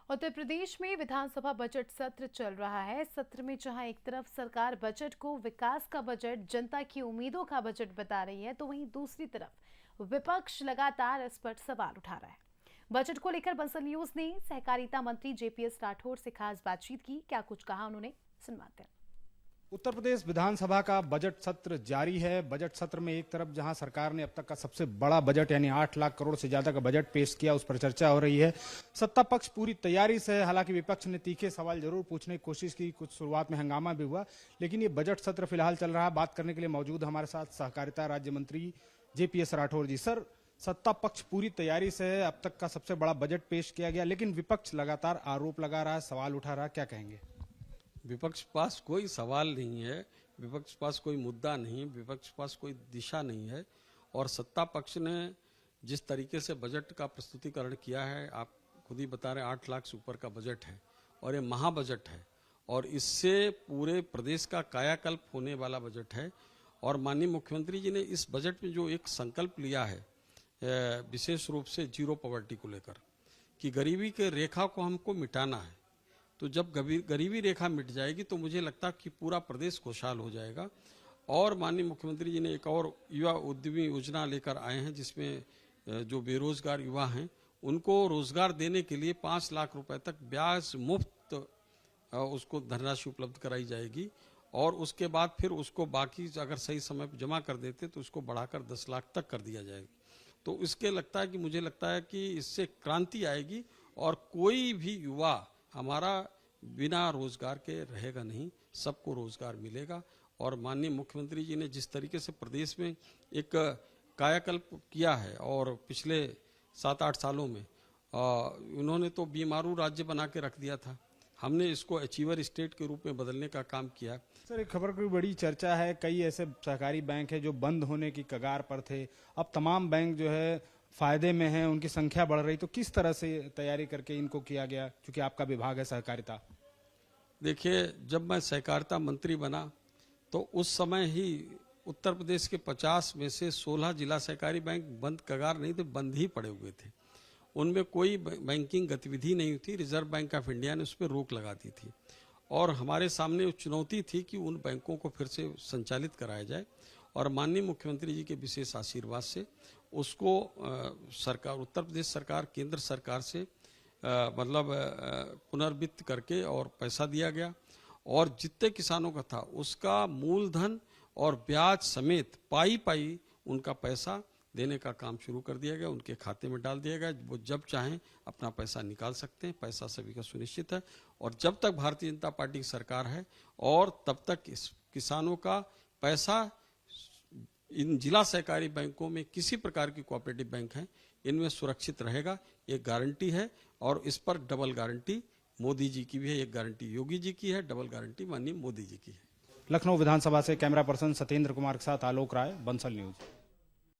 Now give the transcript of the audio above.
उत्तर प्रदेश में विधानसभा बजट सत्र चल रहा है। सत्र में जहां एक तरफ सरकार बजट को विकास का बजट, जनता की उम्मीदों का बजट बता रही है, तो वहीं दूसरी तरफ विपक्ष लगातार इस पर सवाल उठा रहा है। बजट को लेकर बंसल न्यूज ने सहकारिता मंत्री जेपीएस राठौर से खास बातचीत की। क्या कुछ कहा उन्होंने, सुनवाते हैं। उत्तर प्रदेश विधानसभा का बजट सत्र जारी है। बजट सत्र में एक तरफ जहां सरकार ने अब तक का सबसे बड़ा बजट यानी 8 लाख करोड़ से ज्यादा का बजट पेश किया, उस पर चर्चा हो रही है। सत्ता पक्ष पूरी तैयारी से है। हालांकि विपक्ष ने तीखे सवाल जरूर पूछने की कोशिश की, कुछ शुरुआत में हंगामा भी हुआ, लेकिन ये बजट सत्र फिलहाल चल रहा है। बात करने के लिए मौजूद हमारे साथ सहकारिता राज्य मंत्री जेपीएस राठौर जी। सर, सत्ता पक्ष पूरी तैयारी से है, अब तक का सबसे बड़ा बजट पेश किया गया, लेकिन विपक्ष लगातार आरोप लगा रहा है, सवाल उठा रहा है, क्या कहेंगे? विपक्ष पास कोई सवाल नहीं है, विपक्ष पास कोई मुद्दा नहीं, विपक्ष पास कोई दिशा नहीं है। और सत्ता पक्ष ने जिस तरीके से बजट का प्रस्तुतिकरण किया है, आप खुद ही बता रहे हैं, 8 लाख से ऊपर का बजट है और ये महा बजट है और इससे पूरे प्रदेश का कायाकल्प होने वाला बजट है। और माननीय मुख्यमंत्री जी ने इस बजट में जो एक संकल्प लिया है, विशेष रूप से जीरो पॉवर्टी को लेकर, कि गरीबी के रेखा को हमको मिटाना है। तो जब गरीबी रेखा मिट जाएगी तो मुझे लगता है कि पूरा प्रदेश खुशहाल हो जाएगा। और माननीय मुख्यमंत्री जी ने एक और युवा उद्यमी योजना लेकर आए हैं, जिसमें जो बेरोजगार युवा हैं उनको रोजगार देने के लिए 5 लाख रुपए तक ब्याज मुफ्त उसको धनराशि उपलब्ध कराई जाएगी। और उसके बाद फिर उसको बाकी अगर सही समय पर जमा कर देते तो उसको बढ़ाकर 10 लाख तक कर दिया जाएगा। तो इसके लगता है कि मुझे लगता है कि इससे क्रांति आएगी और कोई भी युवा हमारा बिना रोजगार के रहेगा नहीं, सबको रोजगार मिलेगा। और माननीय मुख्यमंत्री जी ने जिस तरीके से प्रदेश में एक कायाकल्प किया है और पिछले 7-8 सालों में उन्होंने तो बीमारू राज्य बना के रख दिया था, हमने इसको अचीवर स्टेट के रूप में बदलने का काम किया। सर, एक खबर की बड़ी चर्चा है, कई ऐसे सहकारी बैंक है जो बंद होने की कगार पर थे, अब तमाम बैंक जो है फायदे में है, उनकी संख्या बढ़ रही, तो किस तरह से तैयारी करके इनको किया गया, क्योंकि आपका विभाग है सहकारिता? देखिए, जब मैं सहकारिता मंत्री बना तो उस समय ही उत्तर प्रदेश के 50 में से 16 जिला सहकारी बैंक बंद कगार नहीं थे, बंद ही पड़े हुए थे। उनमें कोई बैंकिंग गतिविधि नहीं थी। रिजर्व बैंक ऑफ इंडिया ने उस पर रोक लगा दी थी और हमारे सामने चुनौती थी कि उन बैंकों को फिर से संचालित कराया जाए। और माननीय मुख्यमंत्री जी के विशेष आशीर्वाद से उसको सरकार, उत्तर प्रदेश सरकार केंद्र सरकार से पुनर्वित्त करके और पैसा दिया गया और जितने किसानों का था उसका मूलधन और ब्याज समेत पाई पाई उनका पैसा देने का काम शुरू कर दिया गया, उनके खाते में डाल दिया गया। वो जब चाहें अपना पैसा निकाल सकते हैं, पैसा सभी का सुनिश्चित है। और जब तक भारतीय जनता पार्टी की सरकार है और तब तक इस किसानों का पैसा इन जिला सहकारी बैंकों में, किसी प्रकार की कोऑपरेटिव बैंक है, इनमें सुरक्षित रहेगा, एक गारंटी है। और इस पर डबल गारंटी मोदी जी की भी है, एक गारंटी योगी जी की है, डबल गारंटी माननीय मोदी जी की है। लखनऊ विधानसभा से कैमरा पर्सन सत्येंद्र कुमार के साथ आलोक राय, बंसल न्यूज।